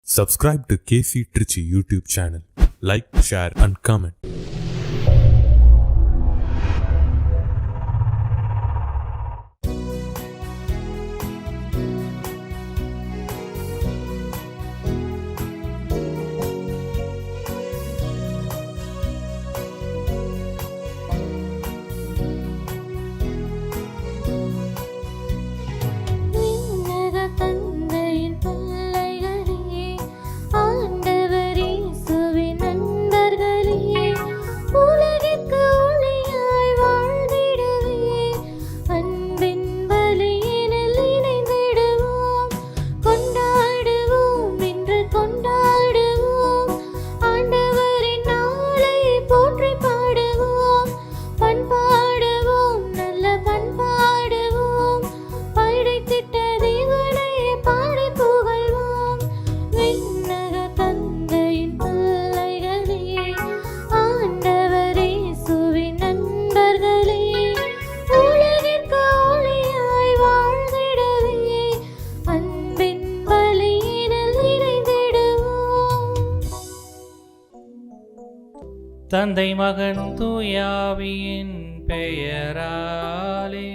Subscribe to KC Trichy YouTube channel. Like, share and comment. தந்தை மகன் தூயாவியின் பெயராலே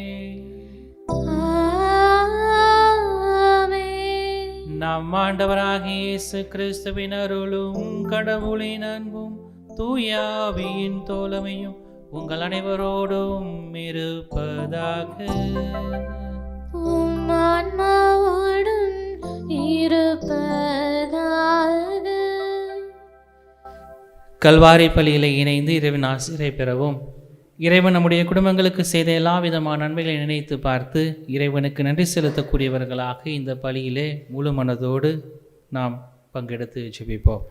நம் ஆண்டவராகிய இயேசு கிறிஸ்துவின் அருளும் கடவுளின் அன்பும் தூயாவியின் தோழமையும் உங்கள் அனைவரோடும் இருப்பதாக. கல்வாரி பலியில் இணைந்து இறைவன் ஆசிரியை பெறவும். இறைவன் நம்முடைய குடும்பங்களுக்கு செய்த எல்லா விதமான நன்மைகளை நினைத்து பார்த்து இறைவனுக்கு நன்றி செலுத்தக்கூடியவர்களாக இந்த பலியிலே முழு மனதோடு நாம் பங்கெடுத்து ஜெபிப்போம்.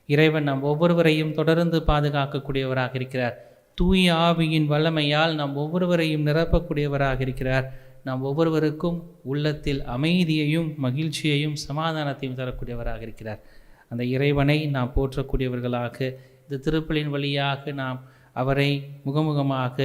இறைவன் நம் ஒவ்வொருவரையும் தொடர்ந்து பாதுகாக்கக்கூடியவராக இருக்கிறார். தூய ஆவியின் வல்லமையால் நாம் ஒவ்வொருவரையும் நிரப்பக்கூடியவராக இருக்கிறார். நாம் ஒவ்வொருவருக்கும் உள்ளத்தில் அமைதியையும் மகிழ்ச்சியையும் சமாதானத்தையும் தரக்கூடியவராக இருக்கிறார். அந்த இறைவனை நாம் போற்றக்கூடியவர்களாக இந்த திருப்பலின் வழியாக நாம் அவரை முகமுகமாக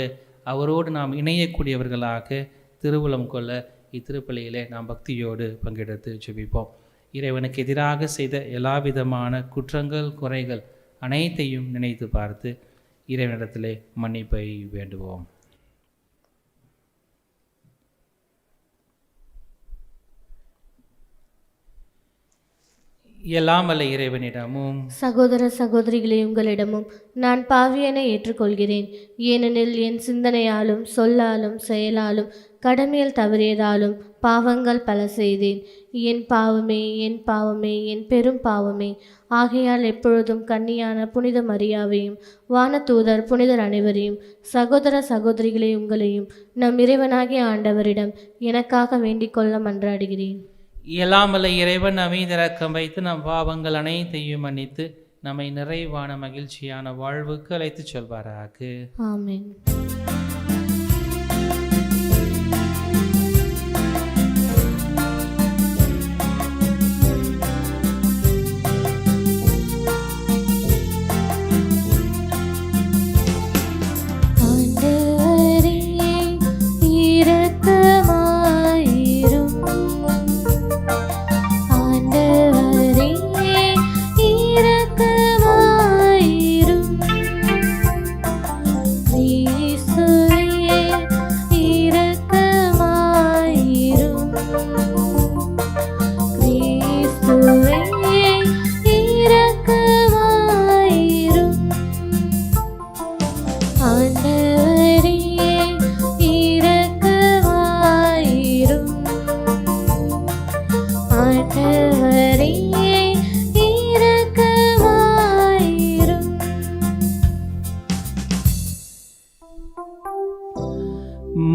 அவரோடு நாம் இணையக்கூடியவர்களாக திருவுளம் கொள்ள இத்திருப்பலியிலே நாம் பக்தியோடு பங்கெடுத்து ஜெபிப்போம். இறைவனுக்கு எதிராக செய்த எல்லா விதமான குற்றங்கள் குறைகள் அனைத்தையும் நினைத்து பார்த்து இறைவனிடத்திலே மன்னிப்பை வேண்டுவோம். எல்லாம் அல்ல இறைவனிடமும் சகோதர சகோதரிகளே உங்களிடமும் நான் பாவியனை ஏற்றுக்கொள்கிறேன். ஏனெனில் என் சிந்தனையாலும் சொல்லாலும் செயலாலும் கடமையில் தவறியதாலும் பாவங்கள் பல செய்தேன். என் பாவமே என் பாவமே என் பெரும் பாவமே. ஆகையால் எப்பொழுதும் கன்னியான புனித மரியாவையும் வானதூதர் புனிதர் அனைவரையும் சகோதர சகோதரிகளே உங்களையும் நம் இறைவனாகிய ஆண்டவரிடம் எனக்காக வேண்டிக் கொள்ள மன்றாடுகிறேன். இயலாமலை இறைவன் நம்மை இரக்கம் வைத்து நம் பாவங்கள் அனைத்தையும் மன்னித்து நம்மை நிறைவான மகிழ்ச்சியான வாழ்வுக்கு அழைத்து செல்வாராக. ஆமென்.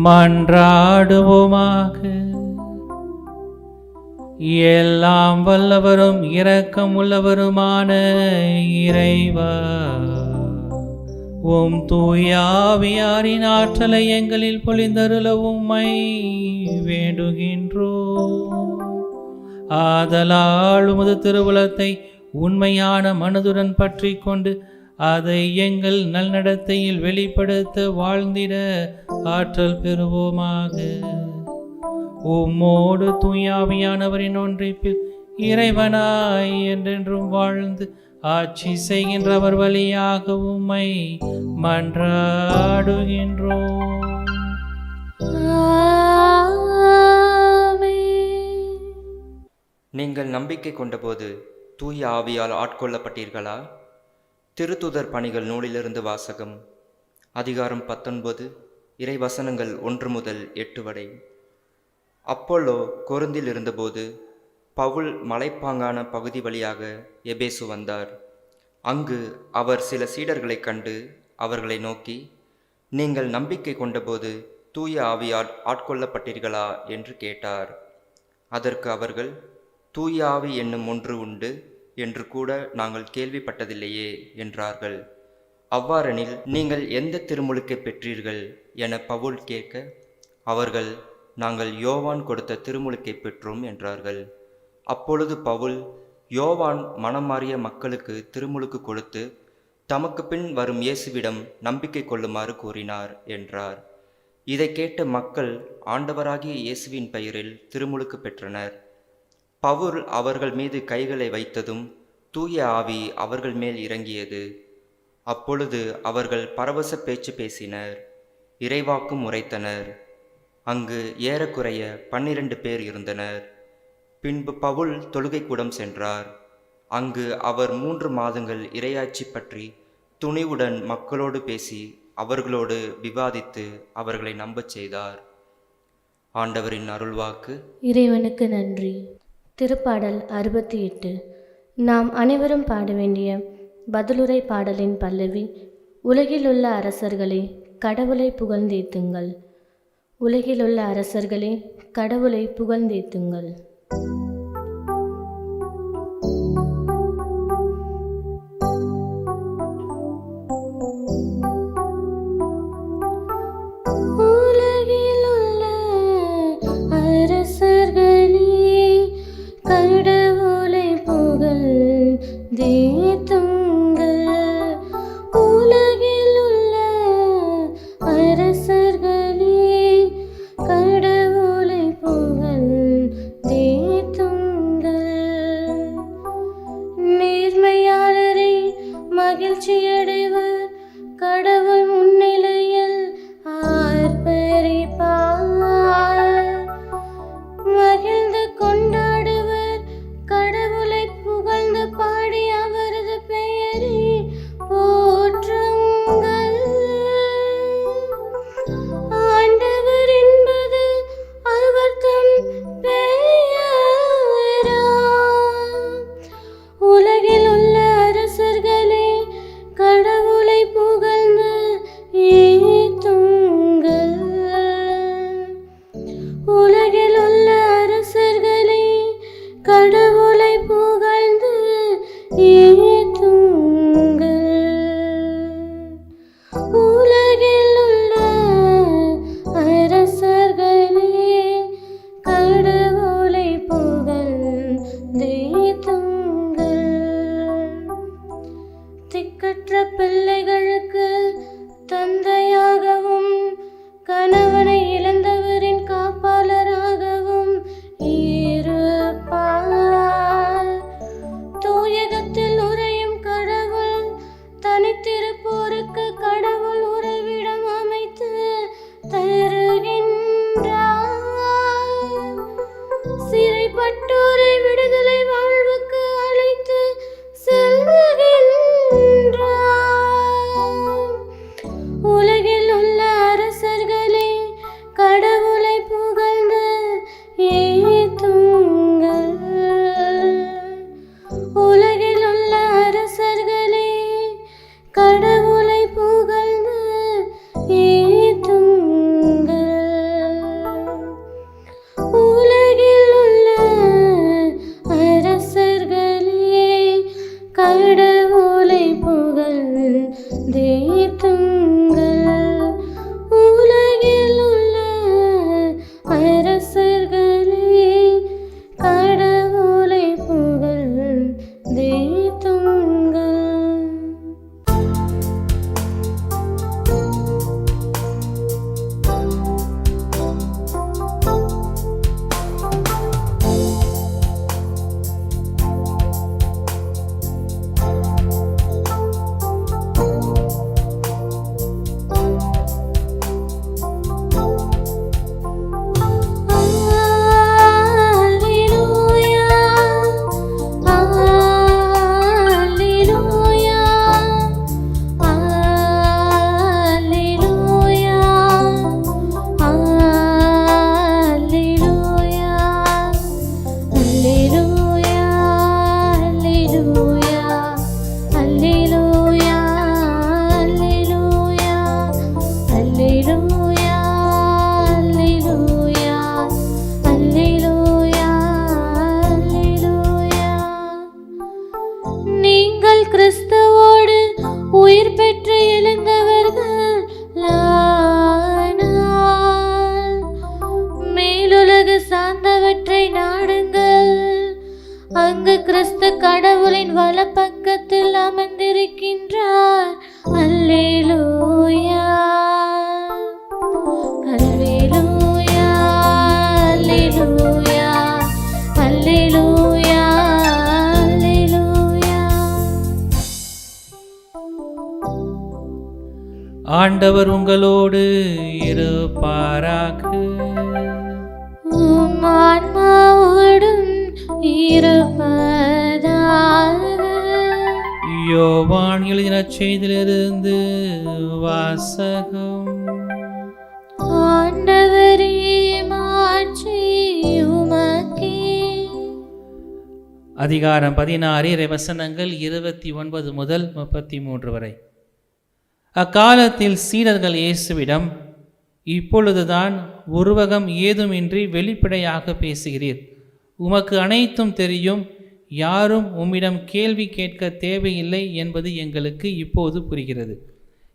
மன்றாடுவோமாக. எல்லாம் வல்லவரும் இரக்கம் உள்ளவருமான இறைவா, உம் தூயாவியாரின் ஆற்றலை எங்களில் பொழிந்தருள உம்மை வேண்டுகின்றோம். ஆதலால் உமது திருவுளத்தை உண்மையான மனதுடன் பற்றி கொண்டு அதை எங்கள் நல்நடத்தையில் வெளிப்படுத்த வாழ்ந்திட ஆற்றல் பெறுவோமாக. உம்மோடு தூயாவியானவரின் ஒன்றிப்பில் இறைவனாய் என்றென்றும் வாழ்ந்து ஆட்சி செய்கின்றவர் வழியாக உம்மை மன்றாடுகின்றோம். நீங்கள் நம்பிக்கை கொண்டபோது தூய ஆவியால் ஆட்கொள்ளப்பட்டீர்களா? திருத்துதர் பணிகள் நூலிலிருந்து வாசகம். அதிகாரம் 19, இறைவசனங்கள் 1 முதல் 8 வரை. அப்போலோ கொரிந்தில் இருந்தபோது பவுல் மலைப்பாங்கான பகுதி வழியாக எபேசு வந்தார். அங்கு அவர் சில சீடர்களைக் கண்டு அவர்களை நோக்கி, நீங்கள் நம்பிக்கை கொண்டபோது தூய ஆவியால் ஆட்கொள்ளப்பட்டீர்களா என்று கேட்டார். அதற்கு அவர்கள், தூய ஆவி என்னும் ஒன்று உண்டு என்று கூட நாங்கள் கேள்விப்பட்டதில்லையே என்றார்கள். அவ்வாறெனில் நீங்கள் எந்த திருமுழுக்கை பெற்றீர்கள் என பவுல் கேட்க, அவர்கள், நாங்கள் யோவான் கொடுத்த திருமுழுக்கை பெற்றோம் என்றார்கள். அப்பொழுது பவுல், யோவான் மனம் மாறிய மக்களுக்கு திருமுழுக்கு கொடுத்து தமக்கு பின் வரும் இயேசுவிடம் நம்பிக்கை கொள்ளுமாறு கூறினார் என்றார். இதை கேட்ட மக்கள் ஆண்டவராகிய இயேசுவின் பெயரில் திருமுழுக்கு பெற்றனர். பவுல் அவர்கள் மீது கைகளை வைத்ததும் தூய ஆவி அவர்கள் மேல் இறங்கியது. அப்பொழுது அவர்கள் பரவச பேச்சு பேசினர், இறைவாக்கும் உரைத்தனர். அங்கு ஏறக்குறைய 12 பேர் இருந்தனர். பின்பு பவுல் தொழுகைக்கூடம் சென்றார். அங்கு அவர் 3 மாதங்கள் இறையாட்சி பற்றி துணிவுடன் மக்களோடு பேசி அவர்களோடு விவாதித்து அவர்களை நம்பச் செய்தார். ஆண்டவரின் அருள்வாக்கு. இறைவனுக்கு நன்றி. திருப்பாடல் 68. நாம் அனைவரும் பாட வேண்டிய பதிலுரை பாடலின் பல்லவி. உலகிலுள்ள அரசர்களே கடவுளை புகழ்ந்தேத்துங்கள். உலகிலுள்ள அரசர்களே கடவுளை புகழ்ந்தேத்துங்கள். என் வலப்பக்கத்தில் அமர்ந்திருக்கின்றார். அல்லேலூயா அல்லேலூயா அல்லேலூயா அல்லேலூயா அல்லேலூயா. ஆண்டவர் உங்களோடு இருப்பாராக. உம் ஆன்மாவோடும் இருப்பதாக. யோவான் எழுதின செய்தியிலிருந்து வாசகம். ஆண்டவரே மாட்சி உமக்கே. அதிகாரம் 16 இறைவசனங்கள் 29 முதல் 33 வரை. அக்காலத்தில் சீடர்கள் இயேசுவிடம், இப்பொழுதுதான் உருவகம் ஏதுமின்றி வெளிப்படையாக பேசுகிறீர். உமக்கு அனைத்தும் தெரியும். யாரும் உம்மிடம் கேள்வி கேட்க தேவையில்லை என்பது எங்களுக்கு இப்போது புரிகிறது.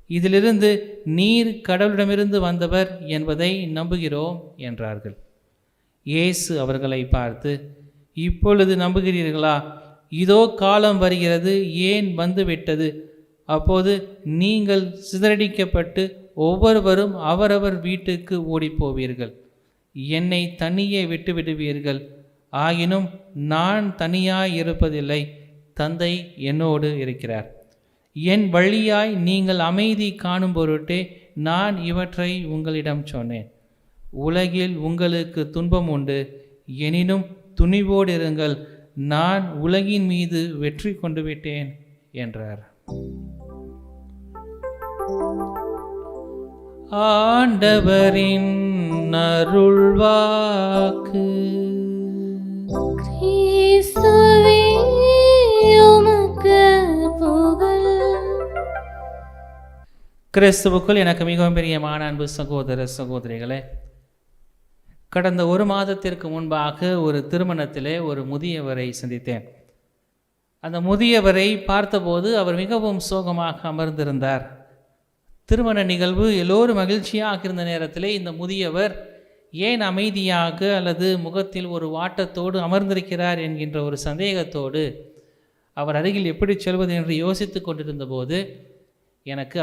இதிலிருந்து நீர் கடவுளிடமிருந்து வந்தவர் என்பதை நம்புகிறோம் என்றார்கள். இயேசு அவர்களை பார்த்து, இப்பொழுது நம்புகிறீர்களா? இதோ காலம் வருகிறது, ஏன் வந்துவிட்டது, அப்போது நீங்கள் சிதறடிக்கப்பட்டு ஒவ்வொருவரும் அவரவர் வீட்டுக்கு ஓடிப்போவீர்கள். என்னை தனியே விட்டுவிடுவீர்கள். ஆயினும் நான் தனியாய் இருப்பதில்லை, தந்தை என்னோடு இருக்கிறார். என் வழியாய் நீங்கள் அமைதி காணும் பொருட்டே நான் இவற்றை உங்களிடம் சொன்னேன். உலகில் உங்களுக்கு துன்பம் உண்டு, எனினும் துணிவோடு இருங்கள், நான் உலகின் மீது வெற்றி கொண்டு விட்டேன் என்றார். ஆண்டவரின் அருள்வாக்கு. கிறிஸ்துவே உமக்கு புகழ். கிறிஸ்துவுக்குள் எனக்கு மிகவும் பிரியமான அன்பு சகோதர சகோதரிகளே, கடந்த ஒரு மாதத்திற்கு முன்பாக ஒரு திருமணத்திலே ஒரு முதியவரை சந்தித்தேன். அந்த முதியவரை பார்த்தபோது அவர் மிகவும் சோகமாக அமர்ந்திருந்தார். திருமண நிகழ்வு எல்லோரும் மகிழ்ச்சியாக இருந்த நேரத்திலே இந்த முதியவர் ஏன் அமைதியாக அல்லது முகத்தில் ஒரு வாட்டத்தோடு அமர்ந்திருக்கிறார் என்கின்ற ஒரு சந்தேகத்தோடு அவர் அருகில் எப்படி செல்வது என்று யோசித்து கொண்டிருந்த போது எனக்கு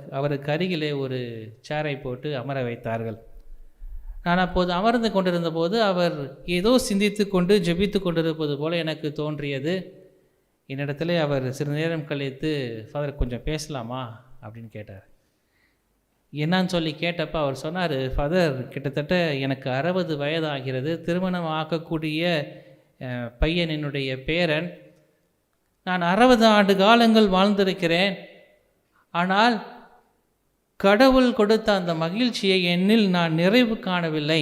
அவருக்கு அருகிலே ஒரு சேரை போட்டு அமர வைத்தார்கள். நான் அப்போது அமர்ந்து கொண்டிருந்த போது அவர் ஏதோ சிந்தித்து கொண்டு ஜெபித்து கொண்டிருப்பது போல எனக்கு தோன்றியது. என்னிடத்துல அவர் சிறிது நேரம் கழித்து, ஃபாதர் கொஞ்சம் பேசலாமா அப்படின்னு கேட்டார். என்னான்னு சொல்லி கேட்டப்போ அவர் சொன்னார், ஃபாதர் கிட்டத்தட்ட எனக்கு 60 வயதாகிறது, திருமணம் ஆக்கக்கூடிய பையன் என்னுடைய பேரன். நான் 60 ஆண்டு காலங்கள் வாழ்ந்திருக்கிறேன். ஆனால் கடவுள் கொடுத்த அந்த மகிழ்ச்சியை என்னில் நான் நிறைவு காணவில்லை.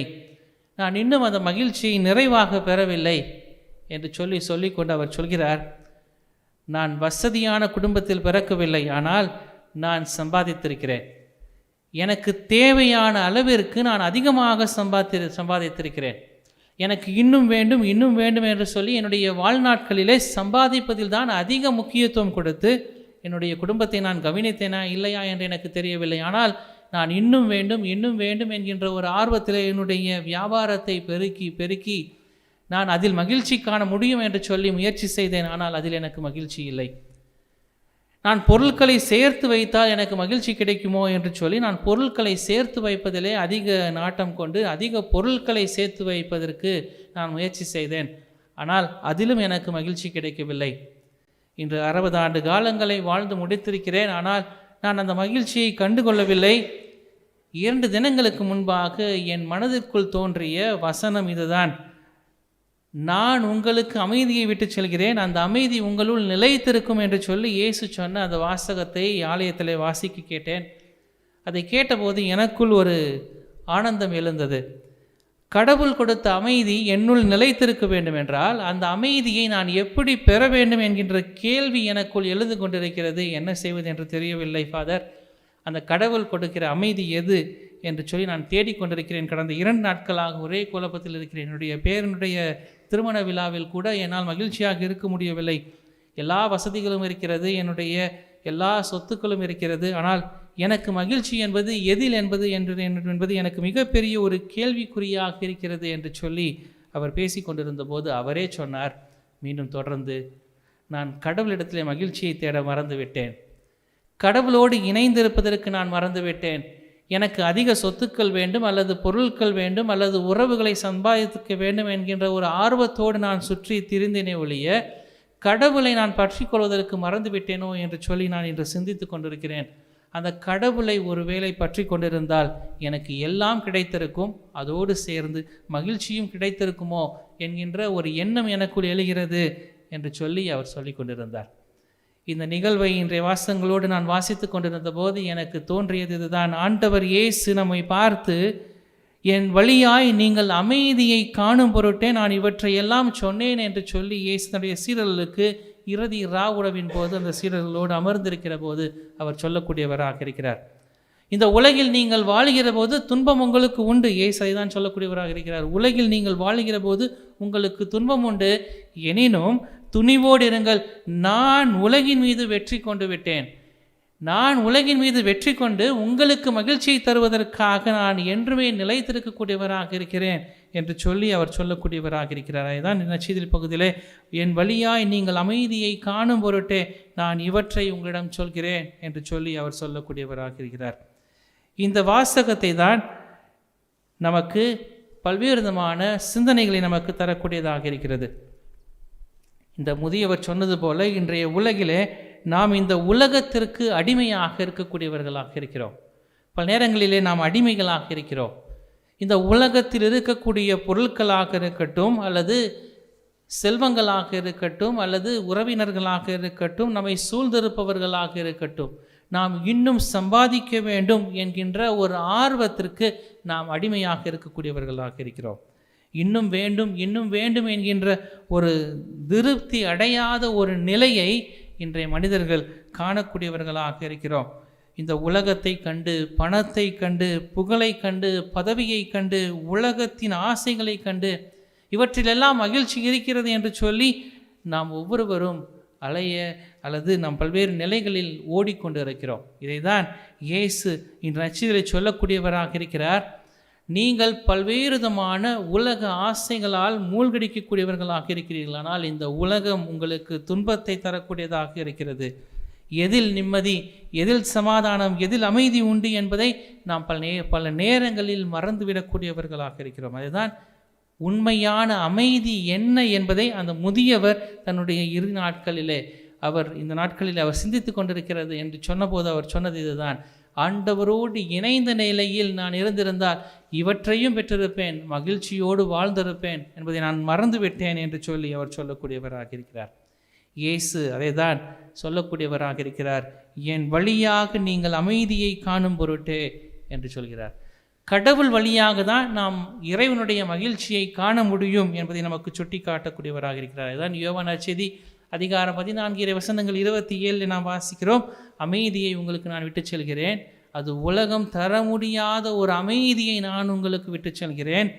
நான் இன்னும் அந்த மகிழ்ச்சியை நிறைவாக பெறவில்லை என்று சொல்லிக்கொண்டு அவர் சொல்கிறார், நான் வசதியான குடும்பத்தில் பிறக்கவில்லை, ஆனால் நான் சம்பாதித்திருக்கிறேன். எனக்கு தேவையான அளவிற்கு நான் அதிகமாக சம்பாதித்திருக்கிறேன். எனக்கு இன்னும் வேண்டும் இன்னும் வேண்டும் என்று சொல்லி என்னுடைய வாழ்நாட்களிலே சம்பாதிப்பதில் தான் அதிக முக்கியத்துவம் கொடுத்து என்னுடைய குடும்பத்தை நான் கவனித்தேனா இல்லையா என்று எனக்கு தெரியவில்லை. ஆனால் நான் இன்னும் வேண்டும் இன்னும் வேண்டும் என்கின்ற ஒரு ஆர்வத்தில் என்னுடைய வியாபாரத்தை பெருக்கி நான் அதில் மகிழ்ச்சி காண முடியும் என்று சொல்லி முயற்சி செய்தேன். ஆனால் அதில் எனக்கு மகிழ்ச்சி இல்லை. நான் பொருட்களை சேர்த்து வைத்தால் எனக்கு மகிழ்ச்சி கிடைக்குமோ என்று சொல்லி நான் பொருட்களை சேர்த்து வைப்பதிலே அதிக நாட்டம் கொண்டு அதிக பொருட்களை சேர்த்து வைப்பதற்கு நான் முயற்சி செய்தேன். ஆனால் அதிலும் எனக்கு மகிழ்ச்சி கிடைக்கவில்லை. இன்று 60 ஆண்டு காலங்களை வாழ்ந்து முடித்திருக்கிறேன். ஆனால் நான் அந்த மகிழ்ச்சியை கண்டுகொள்ளவில்லை. 2 தினங்களுக்கு முன்பாக என் மனதிற்குள் தோன்றிய வசனம் இதுதான், நான் உங்களுக்கு அமைதியை விட்டு செல்கிறேன், அந்த அமைதி உங்களுள் நிலைத்திருக்கும் என்று சொல்லி இயேசு சொன்ன அந்த வாசகத்தை ஆலயத்தில் வாசிக்க கேட்டேன். அதை கேட்டபோது எனக்குள் ஒரு ஆனந்தம் எழுந்தது. கடவுள் கொடுத்த அமைதி என்னுள் நிலைத்திருக்க வேண்டும் என்றால் அந்த அமைதியை நான் எப்படி பெற வேண்டும் என்கின்ற கேள்வி எனக்குள் எழுந்து கொண்டிருக்கிறது. என்ன செய்வது என்று தெரியவில்லை ஃபாதர். அந்த கடவுள் கொடுக்கிற அமைதி எது என்று சொல்லி நான் தேடிக்கொண்டிருக்கிறேன். கடந்த 2 நாட்களாக ஒரே குழப்பத்தில் இருக்கிறேன். என்னுடைய பேரனுடைய திருமண விழாவில் கூட என்னால் மகிழ்ச்சியாக இருக்க முடியவில்லை. எல்லா வசதிகளும் இருக்கிறது, என்னுடைய எல்லா சொத்துக்களும் இருக்கிறது. ஆனால் எனக்கு மகிழ்ச்சி என்பது எதில் என்பது எனக்கு மிகப்பெரிய ஒரு கேள்விக்குறியாக இருக்கிறது என்று சொல்லி அவர் பேசி கொண்டிருந்த போது அவரே சொன்னார், மீண்டும் தொடர்ந்து, நான் கடவுளிடத்திலே மகிழ்ச்சியை தேட மறந்துவிட்டேன். கடவுளோடு இணைந்திருப்பதற்கு நான் மறந்துவிட்டேன். எனக்கு அதிக சொத்துக்கள் வேண்டும், அல்லது பொருட்கள் வேண்டும், அல்லது உறவுகளை சம்பாதிக்க வேண்டும் என்கின்ற ஒரு ஆர்வத்தோடு நான் சுற்றி திரிந்தேனே ஒழிய கடவுளை நான் பற்றி கொள்வதற்கு மறந்துவிட்டேனோ என்று சொல்லி நான் இன்று சிந்தித்து கொண்டிருக்கிறேன். அந்த கடவுளை ஒருவேளை பற்றி கொண்டிருந்தால் எனக்கு எல்லாம் கிடைத்திருக்கும், அதோடு சேர்ந்து மகிழ்ச்சியும் கிடைத்திருக்குமோ என்கின்ற ஒரு எண்ணம் எனக்குள் எழுகிறது என்று சொல்லி அவர் சொல்லி கொண்டிருந்தார். இந்த நிகழ்வை இன்றைய வாசகங்களோடு நான் வாசித்து கொண்டிருந்த போது எனக்கு தோன்றியது இதுதான். ஆண்டவர் இயேசு நம்மை பார்த்து, என் வழியாய் நீங்கள் அமைதியை காணும் பொருட்டே நான் இவற்றை எல்லாம் சொன்னேன் என்று சொல்லி இயேசு தன்னுடைய சீடர்களுக்கு இறுதி உணவின் போது அந்த சீடர்களோடு அமர்ந்திருக்கிற போது அவர் சொல்லக்கூடியவராக இருக்கிறார். இந்த உலகில் நீங்கள் வாழுகிற போது துன்பம் உங்களுக்கு உண்டு. இயேசு தான் சொல்லக்கூடியவராக இருக்கிறார். உலகில் நீங்கள் வாழுகிற போது உங்களுக்கு துன்பம் உண்டு, எனினும் துணிவோடு இருங்கள், நான் உலகின் மீது வெற்றி கொண்டு விட்டேன். நான் உலகின் மீது வெற்றி கொண்டு உங்களுக்கு மகிழ்ச்சியை தருவதற்காக நான் என்றுமே நிலைத்திருக்கக்கூடியவராக இருக்கிறேன் என்று சொல்லி அவர் சொல்லக்கூடியவராக இருக்கிறார். அதுதான் நற்செய்தி பகுதியிலே, என் வழியாய் நீங்கள் அமைதியை காணும் பொருட்டே நான் இவற்றை உங்களிடம் சொல்கிறேன் என்று சொல்லி அவர் சொல்லக்கூடியவராக இருக்கிறார். இந்த வாசகத்தை தான் நமக்கு பல்வேறு விதமான சிந்தனைகளை நமக்கு தரக்கூடியதாக இருக்கிறது. இந்த முதியவர் சொன்னது போல இன்றைய உலகிலே நாம் இந்த உலகத்திற்கு அடிமையாக இருக்கக்கூடியவர்களாக இருக்கிறோம். பல நேரங்களிலே நாம் அடிமைகளாக இருக்கிறோம். இந்த உலகத்தில் இருக்கக்கூடிய பொருட்களாக இருக்கட்டும், அல்லது செல்வங்களாக இருக்கட்டும், அல்லது உறவினர்களாக இருக்கட்டும், நம்மை சூழ்ந்திருப்பவர்களாக இருக்கட்டும், நாம் இன்னும் சம்பாதிக்க வேண்டும் என்கின்ற ஒரு ஆர்வத்திற்கு நாம் அடிமையாக இருக்கக்கூடியவர்களாக இருக்கிறோம். இன்னும் வேண்டும் இன்னும் வேண்டும் என்கின்ற ஒரு திருப்தி அடையாத ஒரு நிலையை இன்றைய மனிதர்கள் காணக்கூடியவர்களாக இருக்கிறோம். இந்த உலகத்தை கண்டு, பணத்தை கண்டு, புகழை கண்டு, பதவியை கண்டு, உலகத்தின் ஆசைகளை கண்டு, இவற்றிலெல்லாம் மகிழ்ச்சி இருக்கிறது என்று சொல்லி நாம் ஒவ்வொருவரும் அல்லது நாம் பல்வேறு நிலைகளில் ஓடிக்கொண்டு இருக்கிறோம். இதை தான் இயேசு இன்று நற்செய்தியிலே சொல்லக்கூடியவராக இருக்கிறார். நீங்கள் பல்வேறு விதமான உலக ஆசைகளால் மூழ்கடிக்கக்கூடியவர்களாக இருக்கிறீர்கள். ஆனால் இந்த உலகம் உங்களுக்கு துன்பத்தை தரக்கூடியதாக இருக்கிறது. எதில் நிம்மதி, எதில் சமாதானம், எதில் அமைதி உண்டு என்பதை நாம் பல நேரங்களில் மறந்துவிடக்கூடியவர்களாக இருக்கிறோம். அதுதான் உண்மையான அமைதி என்ன என்பதை அந்த முதியவர் தன்னுடைய இரு நாட்களிலே இந்த நாட்களில் அவர் சிந்தித்து கொண்டிருக்கிறது என்று சொன்னபோது அவர் சொன்னது இதுதான். ஆண்டவரோடு இணைந்த நிலையில் நான் இருந்திருந்தால் இவற்றையும் பெற்றிருப்பேன், மகிழ்ச்சியோடு வாழ்ந்திருப்பேன் என்பதை நான் மறந்துவிட்டேன் என்று சொல்லி அவர் சொல்லக்கூடியவராக இருக்கிறார். இயேசு அதை தான் சொல்லக்கூடியவராக இருக்கிறார். என் வழியாக நீங்கள் அமைதியை காணும் பொருட்டே என்று சொல்கிறார். கடவுள் வழியாக தான் நாம் இறைவனுடைய மகிழ்ச்சியை காண முடியும் என்பதை நமக்கு சுட்டி காட்டக்கூடியவராக இருக்கிறார். அதுதான் யோவான் நற்செய்தி அதிகாரம் 14 வசனங்கள் 27 நாம் வாசிக்கிறோம். அமைதியை உங்களுக்கு நான் விட்டு செல்கிறேன், அது உலகம் தர முடியாத ஒரு அமைதியை நான் உங்களுக்கு விட்டு செல்கிறேன்.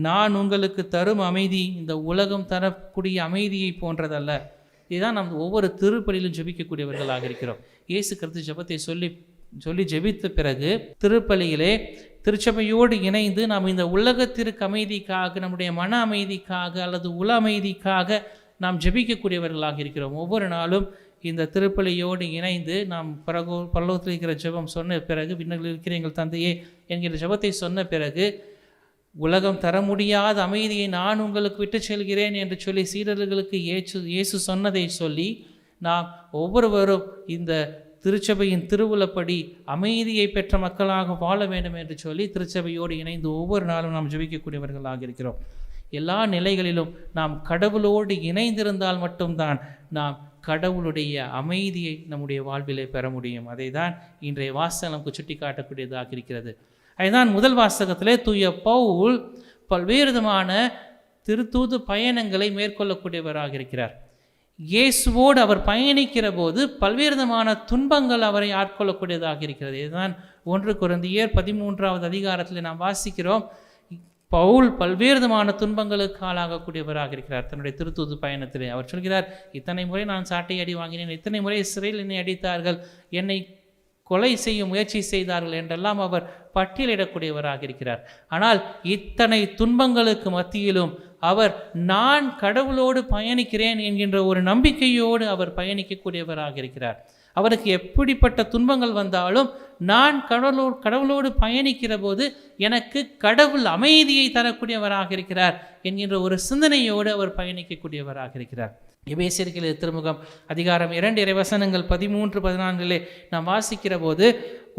நான் உங்களுக்கு தரும் அமைதி இந்த உலகம் தரக்கூடிய அமைதியை போன்றதல்ல. இதுதான் நாம் ஒவ்வொரு திருப்பலியிலும் ஜெபிக்கக்கூடியவர்களாக இருக்கிறோம். இயேசு கிறிஸ்து ஜெபத்தை சொல்லி ஜெபித்த பிறகு திருப்பலியிலே திருச்சபையோடு இணைந்து நாம் இந்த உலகத்திற்கு அமைதிக்காக, நம்முடைய மன அமைதிக்காக அல்லது உல அமைதிக்காக நாம் ஜெபிக்கக்கூடியவர்களாக இருக்கிறோம். ஒவ்வொரு நாளும் இந்த திருப்பலியோடு இணைந்து நாம் பரலோகத்தில் இருக்கிற ஜெபம் சொன்ன பிறகு, விண்ணில் இருக்கிற எங்கள் தந்தையே என்கிற ஜெபத்தை சொன்ன பிறகு, உலகம் தர முடியாத அமைதியை நான் உங்களுக்கு விட்டு செல்கிறேன் என்று சொல்லி சீடர்களுக்கு இயேசு சொன்னதை சொல்லி நாம் ஒவ்வொருவரும் இந்த திருச்சபையின் திருவுளப்படி அமைதியை பெற்ற மக்களாக வாழ வேண்டும் என்று சொல்லி திருச்சபையோடு இணைந்து ஒவ்வொரு நாளும் நாம் ஜெபிக்கக்கூடியவர்களாக இருக்கிறோம். எல்லா நிலைகளிலும் நாம் கடவுளோடு இணைந்திருந்தால் மட்டும்தான் நாம் கடவுளுடைய அமைதியை நம்முடைய வாழ்விலே பெற முடியும். அதை தான் இன்றைய வாசகம் நமக்கு சுட்டி காட்டக்கூடியதாக இருக்கிறது. அதுதான் முதல் வாசகத்திலே தூய பவுல் பல்வேறு விதமான திருத்தூது பயணங்களை மேற்கொள்ளக்கூடியவராக இருக்கிறார். இயேசுவோடு அவர் பயணிக்கிற போது பல்வேறு விதமான துன்பங்கள் அவரை ஆட்கொள்ளக்கூடியதாக இருக்கிறது. இதுதான் 1 கொரிந்தியர் 13வது அதிகாரத்தில் நாம் வாசிக்கிறோம். பவுல் பல்வேறு விதமான துன்பங்களுக்கு ஆளாகக்கூடியவராக இருக்கிறார். தன்னுடைய திருத்தூது பயணத்திலே அவர் சொல்கிறார், இத்தனை முறை நான் சாட்டை அடி வாங்கினேன், இத்தனை முறை சிறையில் என்னை அடித்தார்கள், என்னை கொலை செய்ய முயற்சி செய்தார்கள் என்றெல்லாம் அவர் பட்டியலிடக்கூடியவராக இருக்கிறார். ஆனால் இத்தனை துன்பங்களுக்கு மத்தியிலும் அவர் நான் கடவுளோடு பயணிக்கிறேன் என்கின்ற ஒரு நம்பிக்கையோடு அவர் பயணிக்கக்கூடியவராக இருக்கிறார். அவருக்கு எப்படிப்பட்ட துன்பங்கள் வந்தாலும் நான் கடவுளோடு பயணிக்கிற போது எனக்கு கடவுள் அமைதியை தரக்கூடியவராக இருக்கிறார் என்கின்ற ஒரு சிந்தனையோடு அவர் பயணிக்கக்கூடியவராக இருக்கிறார். எபேசியருக்கு திருமுகம் அதிகாரம் 2 இறைவசனங்கள் 13-14 நாம் வாசிக்கிற போது,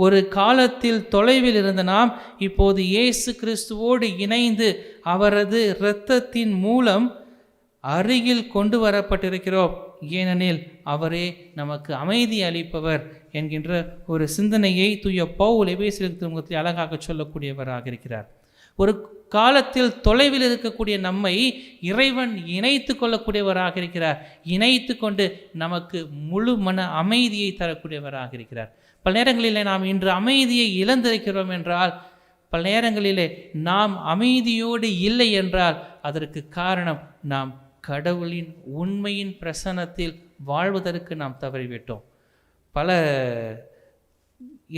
ஒரு காலத்தில் தொலைவில் இருந்த நாம் இப்போது இயேசு கிறிஸ்துவோடு இணைந்து அவரது இரத்தத்தின் மூலம் அருகில் கொண்டு வரப்பட்டிருக்கிறோம், ஏனெனில் அவரே நமக்கு அமைதி அளிப்பவர் என்கின்ற ஒரு சிந்தனையை தூய பவுல் எபேசியருக்கு திருமுகத்தில் அழகாக சொல்லக்கூடியவராக இருக்கிறார். ஒரு காலத்தில் தொலைவில் இருக்கக்கூடிய நம்மை இறைவன் இணைத்து கொள்ளக்கூடியவராக இருக்கிறார். இணைத்து கொண்டு நமக்கு முழு மன அமைதியை தரக்கூடியவராக இருக்கிறார். பல நேரங்களிலே நாம் இன்று அமைதியை இழந்திருக்கிறோம் என்றால், பல நேரங்களிலே நாம் அமைதியோடு இல்லை என்றால் அதற்கு காரணம் நாம் கடவுளின் உண்மையின் பிரசன்னத்தில் வாழ்வதற்கு நாம் தவறிவிட்டோம். பல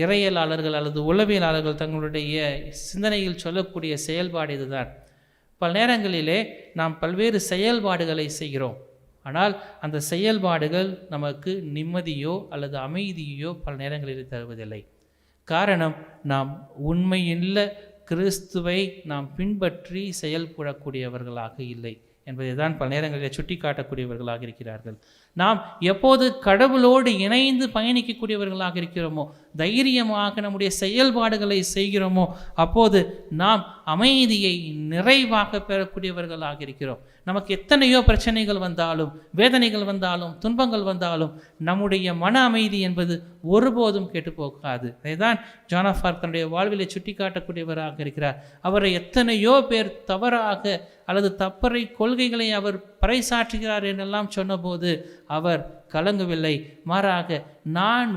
இறையலாளர்கள் அல்லது உளவியலாளர்கள் தங்களுடைய சிந்தனையில் சொல்லக்கூடிய செயல்பாடு இதுதான். பல நேரங்களிலே நாம் பல்வேறு செயல்பாடுகளை செய்கிறோம், ஆனால் அந்த செயல்பாடுகள் நமக்கு நிம்மதியோ அல்லது அமைதியோ பல நேரங்களில் தருவதில்லை. காரணம், நாம் உண்மையுள்ள கிறிஸ்துவை நாம் பின்பற்றி செயல்படக்கூடியவர்களாக இல்லை என்பதை தான் பல நேரங்களில் சுட்டி காட்டக்கூடியவர்களாக இருக்கிறார்கள். நாம் எப்போது கடவுளோடு இணைந்து பயணிக்கக்கூடியவர்களாக இருக்கிறோமோ, தைரியமாக நம்முடைய செயல்பாடுகளை செய்கிறோமோ, அப்போது நாம் அமைதியை நிறைவாக பெறக்கூடியவர்களாக இருக்கிறோம். நமக்கு எத்தனையோ பிரச்சனைகள் வந்தாலும், வேதனைகள் வந்தாலும், துன்பங்கள் வந்தாலும் நம்முடைய மன அமைதி என்பது ஒருபோதும் கெட்டு போகாது. இதைதான் ஜான் ஆஃப் ஆர்க் தன்னுடைய வாழ்விலை சுட்டி காட்டக்கூடியவராக இருக்கிறார். அவரை எத்தனையோ பேர் தவறாக அல்லது தப்பறை கொள்கைகளை அவர் பறைசாற்றுகிறார் என்றெல்லாம் சொன்னபோது அவர் கலங்கவில்லை. மாறாக நான்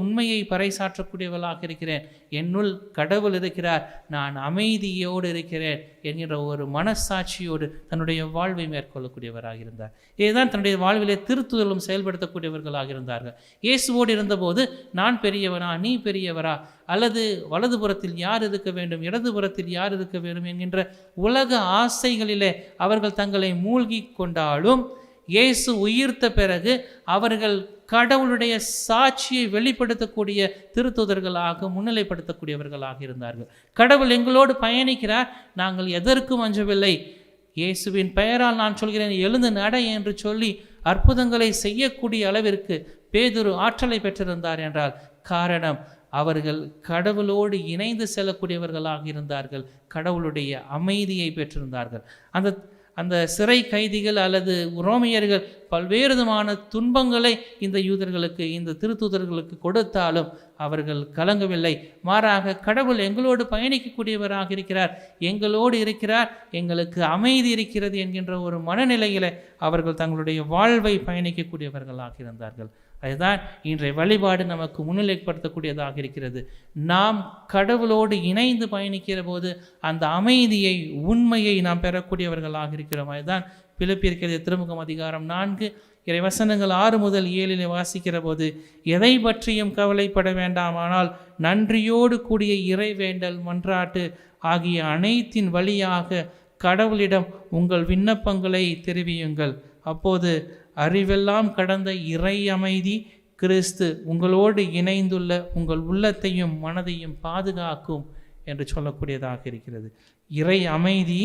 உண்மையை பறைசாற்றக்கூடியவளாக இருக்கிறேன், என்னுள் கடவுள் இருக்கிறார், நான் அமைதியோடு இருக்கிறேன் என்கின்ற ஒரு மனசாட்சியோடு தன்னுடைய வாழ்வை மேற்கொள்ளக்கூடியவராக இருந்தார். இதுதான் தன்னுடைய வாழ்விலே திருத்துதலும் செயல்படுத்தக்கூடியவர்களாக இருந்தார்கள். இயேசுவோடு இருந்தபோது நான் பெரியவனா, நீ பெரியவரா, அல்லது வலதுபுறத்தில் யார் இருக்க வேண்டும், இடதுபுறத்தில் யார் இருக்க வேண்டும் என்கின்ற உலக ஆசைகளிலே அவர்கள் தங்களை மூழ்கி கொண்டாலும், இயேசு உயிர்த்த பிறகு அவர்கள் கடவுளுடைய சாட்சியை வெளிப்படுத்தக்கூடிய திருத்துதர்களாக முன்னிலைப்படுத்தக்கூடியவர்களாக இருந்தார்கள். கடவுள் எங்களோடு பயணிக்கிறார், நாங்கள் எதற்கும் அஞ்சவில்லை, இயேசுவின் பெயரால் நான் சொல்கிறேன் எழுந்து நட என்று சொல்லி அற்புதங்களை செய்யக்கூடிய அளவிற்கு பேதுரு ஆற்றலை பெற்றிருந்தார் என்றால் காரணம், அவர்கள் கடவுளோடு இணைந்து செல்லக்கூடியவர்களாக இருந்தார்கள், கடவுளுடைய அமைதியை பெற்றிருந்தார்கள். அந்த சிறை கைதிகள் அல்லது ரோமியர்கள் பல்வேறு விதமான துன்பங்களை இந்த யூதர்களுக்கு, இந்த திருத்தூதர்களுக்கு கொடுத்தாலும் அவர்கள் கலங்கவில்லை. மாறாக கடவுள் எங்களோடு பயணிக்கக்கூடியவராக இருக்கிறார், எங்களோடு இருக்கிறார், எங்களுக்கு அமைதி இருக்கிறது என்கின்ற ஒரு மனநிலையில் அவர்கள் தங்களுடைய வாழ்வை பயணிக்கக்கூடியவர்களாக இருந்தார்கள். அதுதான் இன்றைய வழிபாடு நமக்கு முன்னிலைப்படுத்தக்கூடியதாக இருக்கிறது. நாம் கடவுளோடு இணைந்து பயணிக்கிற போது அந்த அமைதியை, உண்மையை நாம் பெறக்கூடியவர்களாக இருக்கிறோம். அதுதான் பிலிப்பியருக்கு திருமுகம் அதிகாரம் 4 இறைவசனங்கள் 6 முதல் 7 வாசிக்கிற போது, எதை பற்றியும் கவலைப்பட வேண்டாம், ஆனால் நன்றியோடு கூடிய இறைவேண்டல், மன்றாட்டு ஆகிய அனைத்தின் வழியாக கடவுளிடம் உங்கள் விண்ணப்பங்களை தெரிவியுங்கள். அப்போது அறிவெல்லாம் கடந்த இறை அமைதி கிறிஸ்து உங்களோடு இணைந்துள்ள உங்கள் உள்ளத்தையும் மனதையும் பாதுகாக்கும் என்று சொல்லக்கூடியதாக இருக்கிறது. இறை அமைதி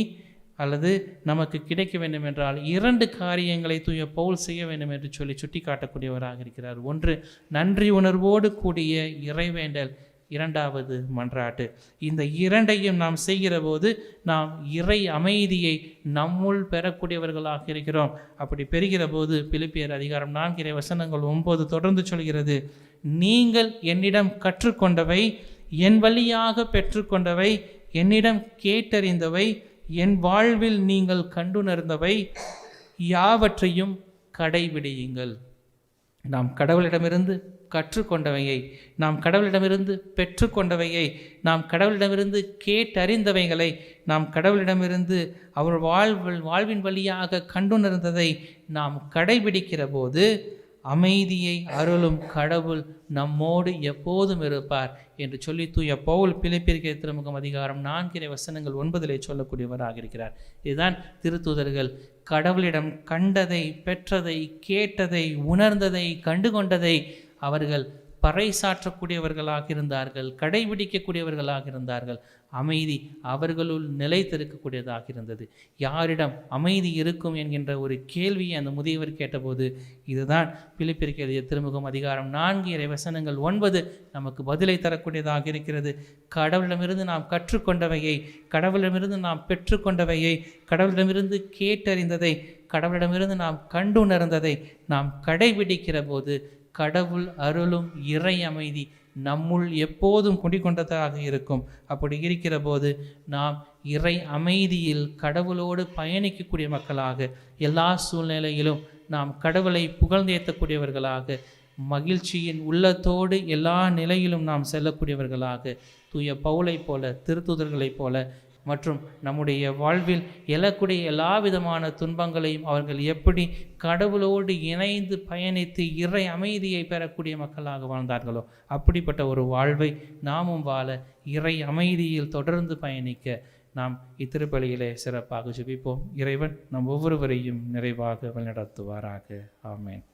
அல்லது நமக்கு கிடைக்க வேண்டும் என்றால் 2 காரியங்களை தூய பவுல் செய்ய வேண்டும் என்று சொல்லி சுட்டி காட்டக்கூடியவராக இருக்கிறார். ஒன்று, நன்றி உணர்வோடு கூடிய இறைவேண்டல், 2வது மன்றாட்டு. இந்த 2ஐயும் நாம் செய்கிற போது நாம் இறை அமைதியை நம்முள் பெறக்கூடியவர்களாக இருக்கிறோம். அப்படி பெறுகிற போது பிலிப்பியர் அதிகாரம் 4 இறைவசனங்கள் 9 தொடர்ந்து சொல்கிறது, நீங்கள் என்னிடம் கற்றுக்கொண்டவை, என் வழியாக பெற்றுக்கொண்டவை, என்னிடம் கேட்டறிந்தவை, என் வாழ்வில் நீங்கள் கண்டுணர்ந்தவை யாவற்றையும் கடைபிடியுங்கள். நாம் கடவுளிடமிருந்து கற்றுக்கொண்டவையை, நாம் கடவுளிடமிருந்து பெற்றுக்கொண்டவையை, நாம் கடவுளிடமிருந்து கேட்டறிந்தவைகளை, நாம் கடவுளிடமிருந்து அவர் வாழ்வின் வழியாக கண்டுணர்ந்ததை நாம் கடைபிடிக்கிற போது அமைதியை அருளும் கடவுள் நம்மோடு எப்போதும் இருப்பார் என்று சொல்லி தூய பவுல் பிலிப்பியருக்கு திருமுகம் அதிகாரம் 4 வசனங்கள் 9 சொல்லக்கூடியவராக இருக்கிறார். இதுதான் திருத்தூதர்கள் கடவுளிடம் கண்டதை, பெற்றதை, கேட்டதை, உணர்ந்ததை, கண்டுகொண்டதை அவர்கள் பறைசாற்றக்கூடியவர்களாக இருந்தார்கள், கடைபிடிக்கக்கூடியவர்களாக இருந்தார்கள். அமைதி அவர்களுள் நிலைத்திருக்கக்கூடியதாக இருந்தது. யாரிடம் அமைதி இருக்கும் என்கின்ற ஒரு கேள்வியை அந்த முதியவர் கேட்டபோது இதுதான் பிலிப்பியருக்கு எழுதிய திருமுகம் அதிகாரம் 4 வசனங்கள் 9 நமக்கு பதிலை தரக்கூடியதாக இருக்கிறது. கடவுளிடமிருந்து நாம் கற்றுக்கொண்டவையை, கடவுளிடமிருந்து நாம் பெற்றுக்கொண்டவையை, கடவுளிடமிருந்து கேட்டறிந்ததை, கடவுளிடமிருந்து நாம் கண்டுணர்ந்ததை நாம் கடைபிடிக்கிற போது கடவுள் அருளும் இறை அமைதி நம்முள் எப்போதும் குடிகொண்டதாக இருக்கும். அப்படி இருக்கிற போது நாம் இறை அமைதியில் கடவுளோடு பயணிக்கக்கூடிய மக்களாக, எல்லா சூழ்நிலையிலும் நாம் கடவுளை புகழ்ந்தேற்றக்கூடியவர்களாக, மகிழ்ச்சியின் உள்ளத்தோடு எல்லா நிலையிலும் நாம் செல்லக்கூடியவர்களாக, தூய பவுலை போல, திருத்தூதர்களைப் போல மற்றும் நம்முடைய வாழ்வில் எழக்கூடிய எல்லா விதமான துன்பங்களையும் அவர்கள் எப்படி கடவுளோடு இணைந்து பயணித்து இறை அமைதியை பெறக்கூடிய மக்களாக வாழ்ந்தார்களோ அப்படிப்பட்ட ஒரு வாழ்வை நாமும் வாழ, இறை அமைதியில் தொடர்ந்து பயணிக்க நாம் இத்திருப்பலியிலே சிறப்பாக ஜெபிப்போம். இறைவன் நம் ஒவ்வொருவரையும் நிறைவாக வழிநடத்துவாராக. ஆமென்.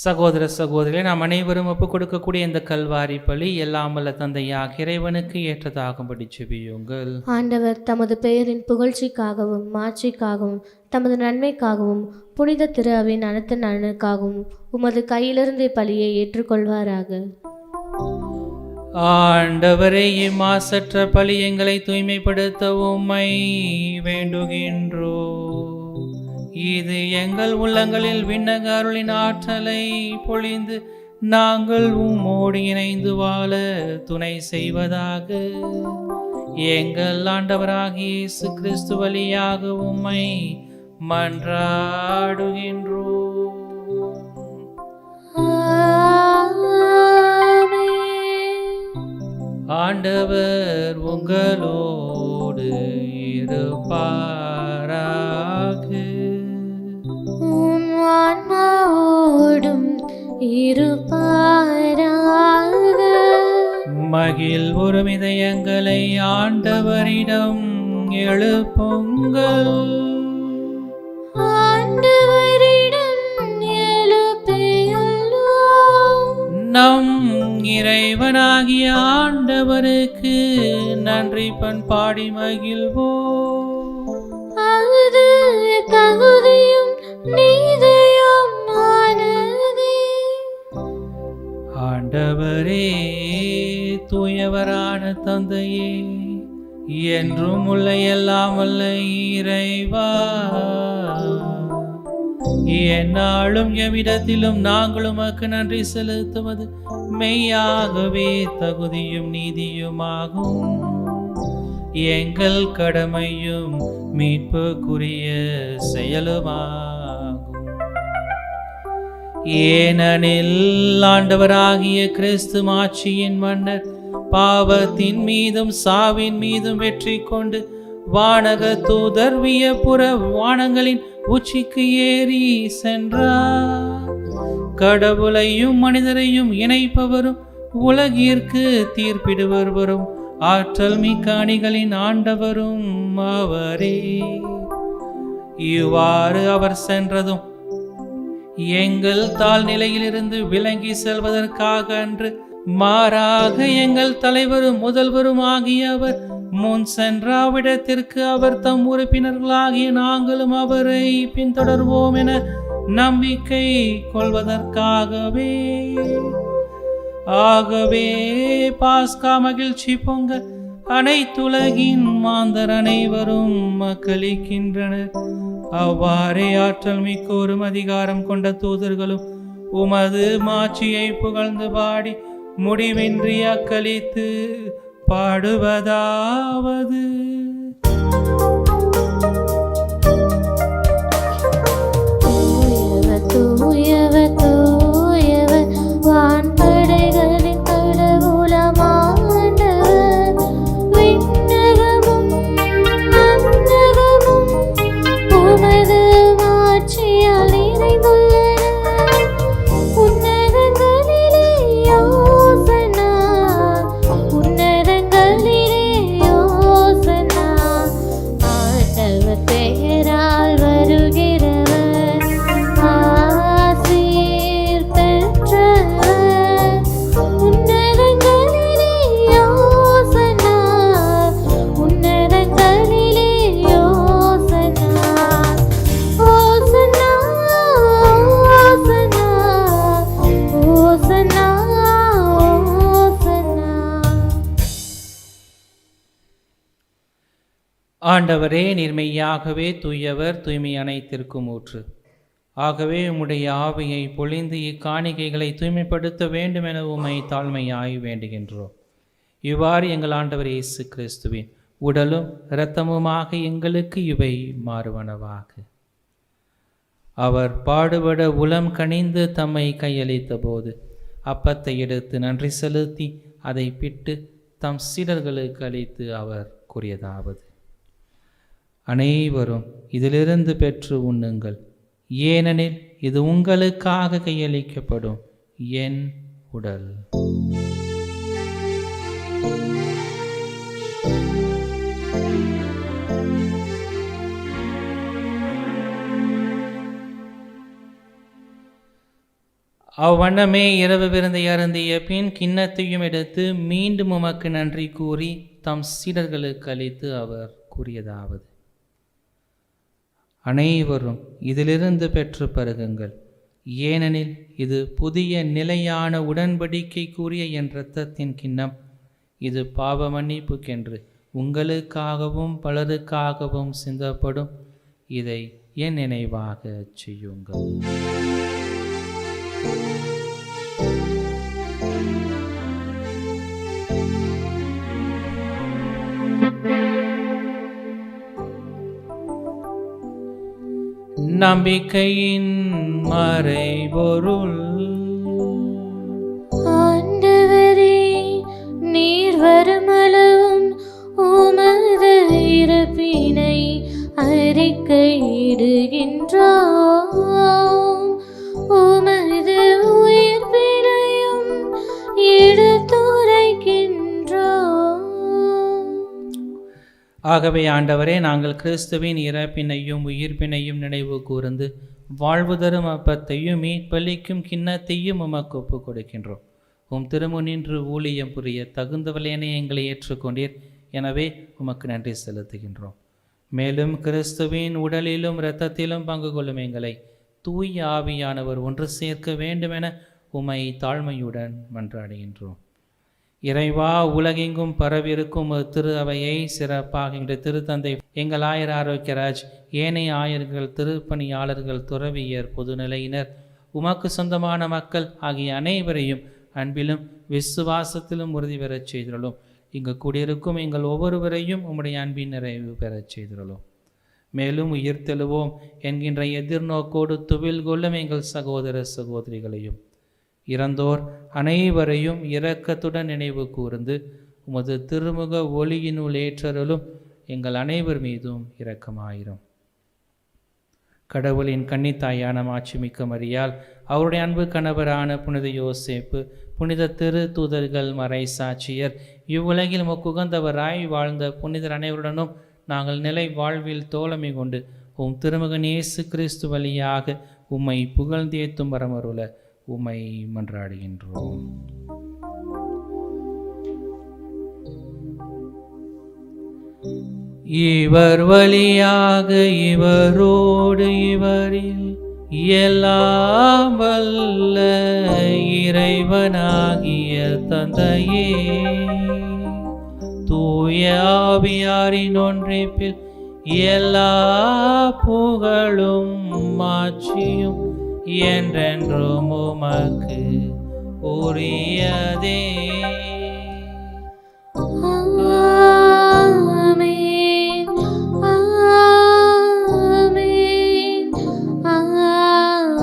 சகோதர சகோதரிகளை நாம் அனைவரும் ஒப்புக் கொடுக்கக்கூடிய இந்த கல்வாரி பலி எல்லாம் வல்ல தந்தையாக இறைவனுக்கு ஏற்றதாகும்படி ஜெபியுங்கள். ஆண்டவர் தமது பெயரின் புகழ்ச்சிக்காகவும் மாட்சிக்காகவும் தமது நன்மைக்காகவும் புனித திரு அவையின் அனைத்து நலனுக்காகவும் உமது கையிலிருந்து பலியை ஏற்றுக்கொள்வாராக. ஆண்டவரே, இம்மாசற்ற பலி எங்களை தூய்மைப்படுத்த உம்மை வேண்டுகின்றோ. இது எங்கள் உள்ளங்களில் விண்ணக அருளின் ஆற்றலை பொழிந்து நாங்கள் உம்மோடு இணைந்து வாழ துணை செய்வதாக. எங்கள் ஆண்டவராகிய இயேசு கிறிஸ்து வழியாக உம்மை மன்றாடுகின்றோம். ஆண்டவர் உங்களோடு இருப்பாராக. ஆன்மாவோடும் இருப்பாராக. மகிழ் ஒரு இதயங்களை ஆண்டவரிடம் எழுப்புங்கள். ஆண்டவரிடம் எழுப்பியுள்ளோம். நம் இறைவனாகிய ஆண்டவருக்கு நன்றி பண்பாடி மகிழ்வோம். அது தகுதியும் நீதியும் ஆனதே. ஆண்டவரே, தூயவரான தந்தையே, என்றும் உள்ள எல்லாம் வல்ல இறைவா, எந்நாளும் எவ்விடத்திலும் நாங்கள் உமக்கு நன்றி செலுத்துவது மெய்யாகவே தகுதியும் நீதியுமாகும். எங்கள் கடமையும் மீட்புக்குரிய செயலுமாகும். ஏனெனில் ஆண்டவராகிய கிறிஸ்து மாட்சியின் மன்னர் பாவத்தின் மீதும் சாவின் மீதும் வெற்றி கொண்டு வானக தூதர் வியப்புற வானங்களின் உச்சிக்கு ஏறி சென்றார். கடவுளையும் மனிதரையும் இணைப்பவரும் உலகிற்கு தீர்ப்பிடுபவரும் ஆற்றல் மிக்க அணிகளின் ஆண்டவரும் அவரே. இவ்வாறு அவர் சென்றதும் எங்கள் தாழ்நிலையிலிருந்து விலகி செல்வதற்காக அன்று, மாறாக எங்கள் தலைவரும் முதல்வரும் ஆகியவர் முன் சென்ற அவ்விடத்திற்கு அவர் தம் உறுப்பினர்களாகிய நாங்களும் அவரை பின்தொடர்வோம் என நம்பிக்கை கொள்வதற்காகவே. ஆகவே பாஸ்கா மகிழ்ச்சி பொங்க அனைத்துலகின் மாந்தர் அனைவரும் மக்களிக்கின்றனர். அவ்வாறே ஆற்றல் மிக்கோரும் அதிகாரம் கொண்ட தூதர்களும் உமது மாட்சியை புகழ்ந்து பாடி முடிவின்றி அக்களித்து பாடுவதாவது: தூயவர் தூயவர் வான்படைகளின் கடவுளமாண்டவர், விண்ணகமும் மண்ணகமும் உமது மாட்சியால் நிறைந்துள்ளன. உன்னதங்களிலே யோசனா, உன்னதங்களிலே யோசனா. ஆண்டவர் பெயரால் வருகிறவர் ஆசீர் பெற்றவர். உன்னதங்களிலே யோசனா, உன்னதங்களிலே யோசனா. ஓசனா, ஓசனா, ஓசனா, ஓசனா. ஆண்டவரே, நீர்மையாகவே தூயவர், தூய்மை அனைத்திற்கும் ஊற்று. ஆகவே உம்முடைய ஆவியை பொழிந்து இக்காணிக்கைகளை தூய்மைப்படுத்த வேண்டும் என உம்மை தாழ்மையாய் வேண்டுகின்றோம். இவ்வாறு எங்கள் ஆண்டவர் இயேசு கிறிஸ்துவின் உடலும் இரத்தமுமாக எங்களுக்கு இவை மாறுவனவாக. அவர் பாடுபட உளம் கனிந்து தம்மை கையளித்த போது அப்பத்தை எடுத்து நன்றி செலுத்தி அதை பிட்டு தம் சீடர்களுக்கு அளித்து அவர் கூறியதாவது: அனைவரும் இதிலிருந்து பெற்று உண்ணுங்கள், ஏனெனில் இது உங்களுக்காக கையளிக்கப்படும் என் உடல். அவ்வண்ணமே இரவு விருந்தை அருந்திய பின் கிண்ணத்தையும் எடுத்து மீண்டும் உமக்கு நன்றி கூறி தம் சீடர்களுக்கு அளித்து அவர் கூறியதாவது: அனைவரும் இதிலிருந்து பெற்று பருகுங்கள், ஏனெனில் இது புதிய நிலையான உடன்படிக்கைக்குரிய என் இரத்தத்தின் கிண்ணம். இது பாவ மன்னிப்புக்கென்று உங்களுக்காகவும் பலருக்காகவும் சிந்தப்படும். இதை என் நினைவாக செய்யுங்கள். நம்பிக்கையின் மறைபொருள். ஆண்டவரே, நீர் வருமளவும் உமது இறப்பினை அறிக்கையிடுகின்றோம், உமது உயிர்ப்பினையும் எடுத்துரைக்கின்றோம். ஆகவே ஆண்டவரே, நாங்கள் கிறிஸ்துவின் இறப்பினையும் உயிர்ப்பினையும் நினைவு கூர்ந்து வாழ்வு தரும் அப்பத்தையும் மீட்பளிக்கும் கிண்ணத்தையும் உமக்கு ஒப்புக் கொடுக்கின்றோம். உம் திருமுனின்று ஊழியம் புரிய தகுந்தவளேனே எங்களை ஏற்றுக்கொண்டீர். எனவே உமக்கு நன்றி செலுத்துகின்றோம். மேலும் கிறிஸ்துவின் உடலிலும் இரத்தத்திலும் பங்கு கொள்ளும் எங்களை தூய் ஆவியானவர் ஒன்று சேர்க்க வேண்டுமென உம்மை தாழ்மையுடன் மன்றாடுகின்றோம். இறைவா, உலகெங்கும் பரவிருக்கும் திரு அவையை சிறப்பாக இன்று திருத்தந்தை எங்கள் ஆயர் ஆரோக்கியராஜ், ஏனைய ஆயர்கள், திருப்பணியாளர்கள், துறவியர், பொதுநிலையினர், உமக்கு சொந்தமான மக்கள் ஆகிய அனைவரையும் அன்பிலும் விசுவாசத்திலும் உறுதி பெறச் செய்துள்ளோம். இங்கு கூடியிருக்கும் எங்கள் ஒவ்வொருவரையும் உம்முடைய அன்பின் நிறைவு பெறச் செய்துள்ளோம். மேலும் உயிர்த்தெழுவோம் என்கின்ற எதிர்நோக்கோடு துவில் கொள்ளும் எங்கள் சகோதர சகோதரிகளையும் இறந்தோர் அனைவரையும் இரக்கத்துடன் நினைவு கூர்ந்து உமது திருமுக ஒளியினுள் ஏற்றருளும். எங்கள் அனைவர் மீதும் இரக்கமாயிரும். கடவுளின் கன்னித்தாயான மாட்சிமிக்க மரியாள், அவருடைய அன்பு கணவரான புனித யோசேப்பு, புனித திரு தூதர்கள், மறை சாட்சியர், இவ்வுலகில் முக்குகந்தவராய் வாழ்ந்த புனிதர் அனைவருடனும் நாங்கள் நிலை வாழ்வில் தோழமை கொண்டு உம் திருமகன் இயேசு கிறிஸ்து வழியாக உம்மை புகழ்ந்தேத்தும் வரமருள உம்மை மன்றாடுகின்றோம். இவர் வழியாக இவரோடு இவரில் எல்லாம் வல்ல இறைவனாகிய தந்தையே, தூய ஆவியாரின் ஒன்றிப்பில் எல்லா புகழும் மாட்சியும் என்றென்றும் உமக்கு உரியதே. ஆமென், ஆமென், ஆமென்.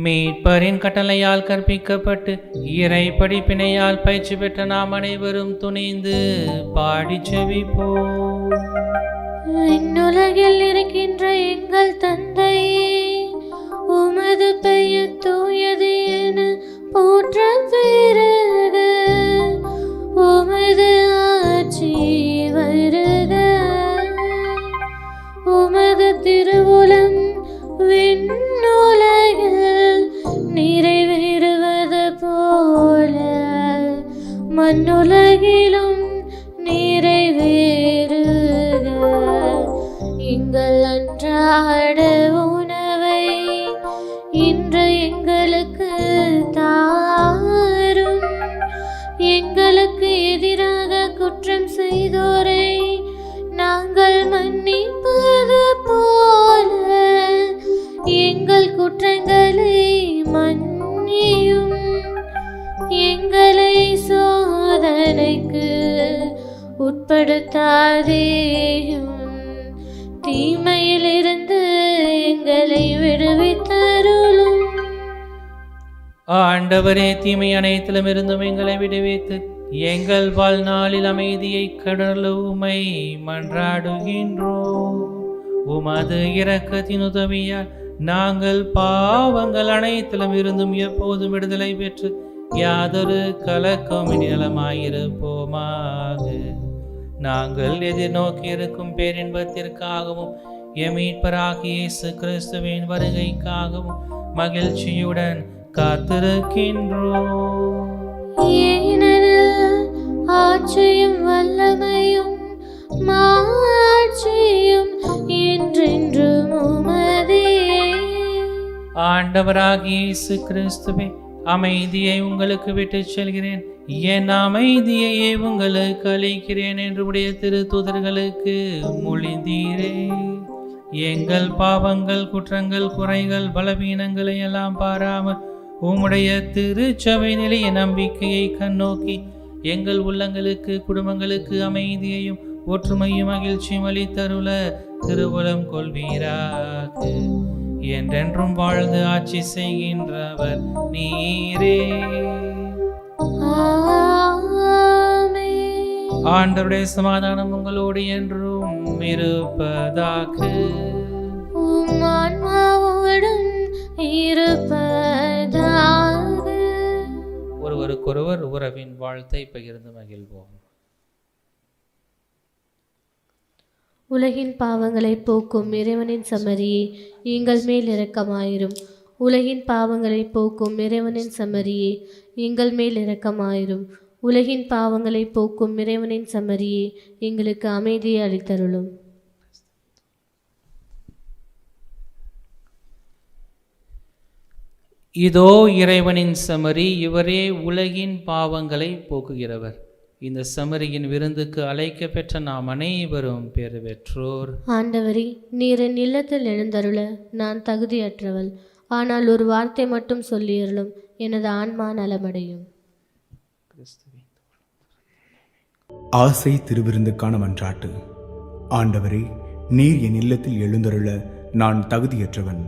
மீட்பரின் கட்டளையால் கற்பிக்கப்பட்டு இறை படிப்பினையால் பயிற்சி பெற்ற நாம் அனைவரும் துணிந்து பாடி செவிப்போம். விண்ணுலகில் இருக்கின்ற எங்கள் தந்தையே, உமது பெயர் தூயது என போற்ற பெறுக. உமது ஆட்சி வருக. உமது திருவுளம் விண்ணுலகில் நிறைவேறுவது போல மண்ணுலகிலும் நிறைவேறுக. எங்கள் அன்றாட உணவை இன்று எங்களுக்கு தாரும். எங்களுக்கு எதிராக குற்றம் செய்தோரை நாங்கள் மன்னிப்பது போல எங்கள் குற்றங்களை மன்னியும். எங்களை சோதனைக்கு உட்படுத்தாதேயும், தீமையிலிருந்து எங்களை விடுவித்தருளும். ஆண்டவரே, தீமை அனைத்திலும் இருந்தும் எங்களை விடுவித்து எங்கள் வாழ்நாளில் அமைதியை கடல உமை மன்றாடுகின்றோம். உமது இரக்கத்தின் உதவியால் நாங்கள் பாவங்கள் அனைத்திலும் இருந்தும் எப்போதும் விடுதலை பெற்று யாதொரு கலக்கமின் நலமாயிருப்போமாக. நாங்கள் எதிர்நோக்கி இருக்கும் பேரின்பத்திற்காகவும் எம் மீட்பராகிய இயேசு கிறிஸ்துவின் வருகைக்காகவும் மகிழ்ச்சியுடன் காத்திருக்கின்றோம். ஏனெனில் ஆட்சியும் வல்லமையும் மாட்சியும் என்றென்றும் உமதே. ஆண்டவராகிய இயேசு கிறிஸ்துவே, அமைதியை உங்களுக்கு விட்டுச் செல்கிறேன், என் அமைதியையே உங்களுக்கு அளிக்கிறேன் என்று உடைய திருத்தூதர்களுக்கு மொழிந்தீரே. எங்கள் பாவங்கள், குற்றங்கள், குறைகள், பலவீனங்களை எல்லாம் பாராமல் உம்முடைய திருச்சபை நிலைய நம்பிக்கையை கண்ணோக்கி எங்கள் உள்ளங்களுக்கு, குடும்பங்களுக்கு அமைதியையும் ஒற்றுமையும் மகிழ்ச்சியும் அளித்தருள திருவுளம் கொள்வீராக. என்றென்றும் வாழ்ந்து ஆட்சி செய்கின்றவர் நீரே. ஆமென். ஆண்டவருடைய சமாதானம் உங்களோடு என்றும் இருப்பதாக. உம் ஆன்மாவோடும் இருப்பதாக. ஒருவருக்கொருவர் உறவின் வாழ்த்தை பகிர்ந்து மகிழ்வோம். உலகின் பாவங்களை போக்கும் இறைவனின் சமரியே, எங்கள் மேல் இரக்கமாயிரும். உலகின் பாவங்களை போக்கும் இறைவனின் சமரியே, எங்கள் மேல் இரக்கமாயிரும். உலகின் பாவங்களை போக்கும் இறைவனின் சமரியே, எங்களுக்கு அமைதியை அளித்தருளும். இதோ இறைவனின் சமரி, இவரே உலகின் பாவங்களை போக்குகிறவர். இந்த சமரியின் விருந்துக்கு அழைக்க பெற்ற நாம் அனைவரும் பேறு பெற்றோர். ஆண்டவரே, நீர் என் இல்லத்தில் எழுந்தருள நான் தகுதியற்றவள். ஆனால் ஒரு வார்த்தை மட்டும் சொல்லியருளும், எனது ஆன்மா நலமடையும். ஆசை திருவிருந்துக்கான மன்றாட்டு. ஆண்டவரே, நீர் என் இல்லத்தில் எழுந்தருள நான் தகுதியற்றவன்.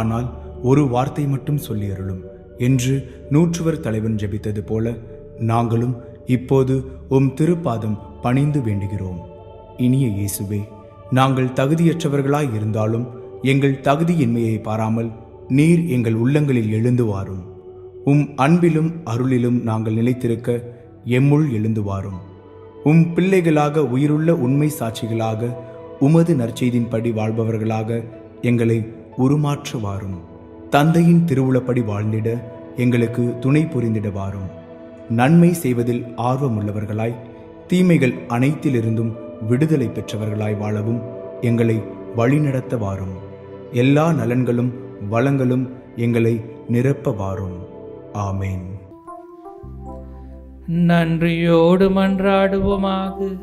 ஆனால் ஒரு வார்த்தை மட்டும் சொல்லியருளும் என்று நூற்றுவர் தலைவன் ஜெபித்தது போல நாங்களும் இப்போது உம் திருப்பாதம் பணிந்து வேண்டுகிறோம். இனிய இயேசுவே, நாங்கள் தகுதியற்றவர்களாய் இருந்தாலும் எங்கள் தகுதியின்மையை பாராமல் நீர் எங்கள் உள்ளங்களில் எழுந்து வாரும். உம் அன்பிலும் அருளிலும் நாங்கள் நிலைத்திருக்க எம்முள் எழுந்து வாரும். உம் பிள்ளைகளாக உயிருள்ள உண்மை சாட்சிகளாக உமது நற்செய்தின்படி வாழ்பவர்களாக எங்களை உருமாற்ற வாரும். தந்தையின் திருவுளப்படி வாழ்ந்திட எங்களுக்கு துணை புரிந்திட வாரும். நன்மை செய்வதில் ஆர்வமுள்ளவர்களாய் தீமைகள் அனைத்திலிருந்தும் விடுதலை பெற்றவர்களாய் வாழவும் எங்களை வழிநடத்த வாரும். எல்லா நலன்களும் வளங்களும் எங்களை நிரப்ப வாரும். ஆமேன். நன்றியோடு மன்றாடுவோமாக.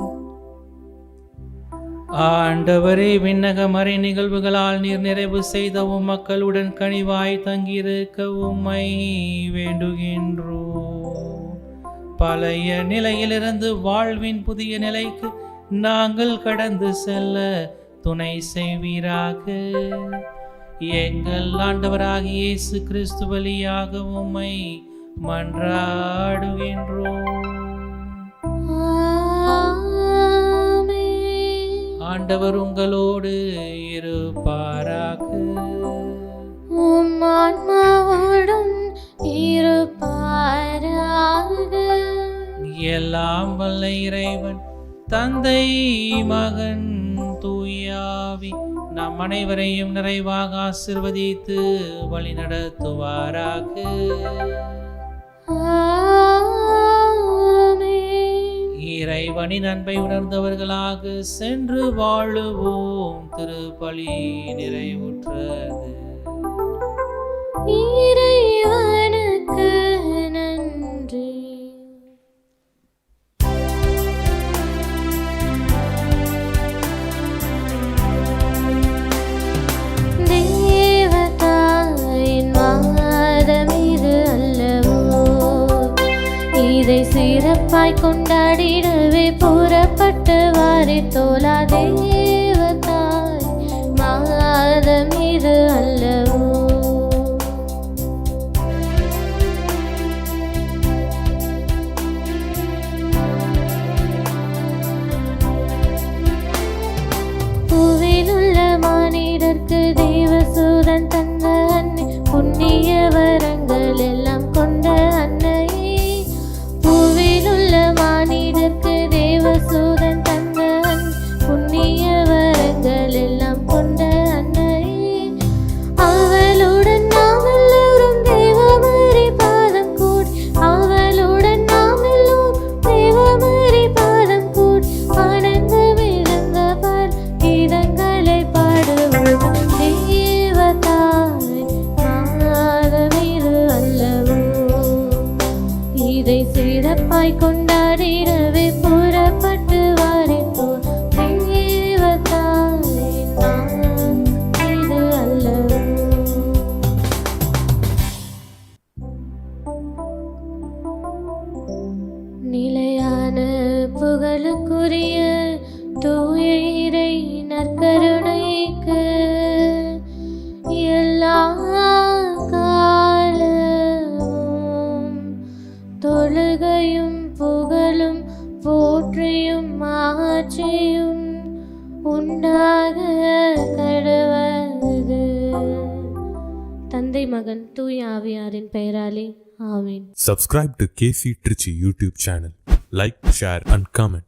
ஆண்டவரே, விண்ணக மறை நிகழ்வுகளால் நீர் நிறைவு செய்தவும் மக்களுடன் கனிவாய் தங்கியிருக்க உம்மை வேண்டுகின்றோம். பழைய நிலையிலிருந்து வாழ்வின் புதிய நிலைக்கு நாங்கள் கடந்து செல்ல துணை செய்வீராக. எங்கள் ஆண்டவராகிய இயேசு கிறிஸ்து வழியாக உம்மை மன்றாடுகின்றோம். ஆண்டவர் உங்களோடு இருப்பாராக. உம் ஆன்மாவோடும் இருப்பாராக. எல்லாம் வல்ல இறைவன் தந்தை, மகன், தூயாவி நம் அனைவரையும் நிறைவாக ஆசீர்வதித்து வழிநடத்துவாராக. இறைவனின் அன்பை உணர்ந்தவர்களாக சென்று வாழுவோம். திருப்பலி நிறைவுற்றது. இறைவனுக்கு நன்றி. தேவதாயின் மாதம் இது அல்லவோ, இதை சிறப்பாய் கொண்டாடிடவே புறப்பட்டு வாரி தோலா. தேவதாய் மாதம் இது அல்லவோ. பூவிலுள்ள மானிடர்க்கு தேவசூதன் தந்த அன்னை, புண்ணிய வரங்கள் எல்லாம் கொண்ட அன்னையே. பூவிலுள்ள மானிடர்க்கு தேவசூதன் தந்த அன்னை, புண்ணிய வரங்கள் எல்லாம் கொண்ட அன்னையே. அவளுடன் நாம் எல்லோரும் தேவமரி பாதம் கூடி, அவளுடன் நாம் எல்லோரும் தேவமரி பாதம் கூடி ஆனந்த மிகுந்த பால் கீதங்களை பாடுவோம். தேவதாய் மாதம் இது அல்லவோ, இதை சிறப்பாய் கொண்டாடிடவே புறப்பட்டு வாரிப்போம். தேவதாய் மாதம் இது அல்லவோ. நிலையான புகழுக்குரிய தூய இறை நற்கருணைக்கு எல்லா காலமும் தொழுகையும் புகழும் போற்றியும் ஆட்சியும் உண்டாக கடவது. தந்தை, மகன், தூய ஆவியாரின் பெயராலே ஆமென். Subscribe to KC Trichy YouTube channel. Like, share and comment.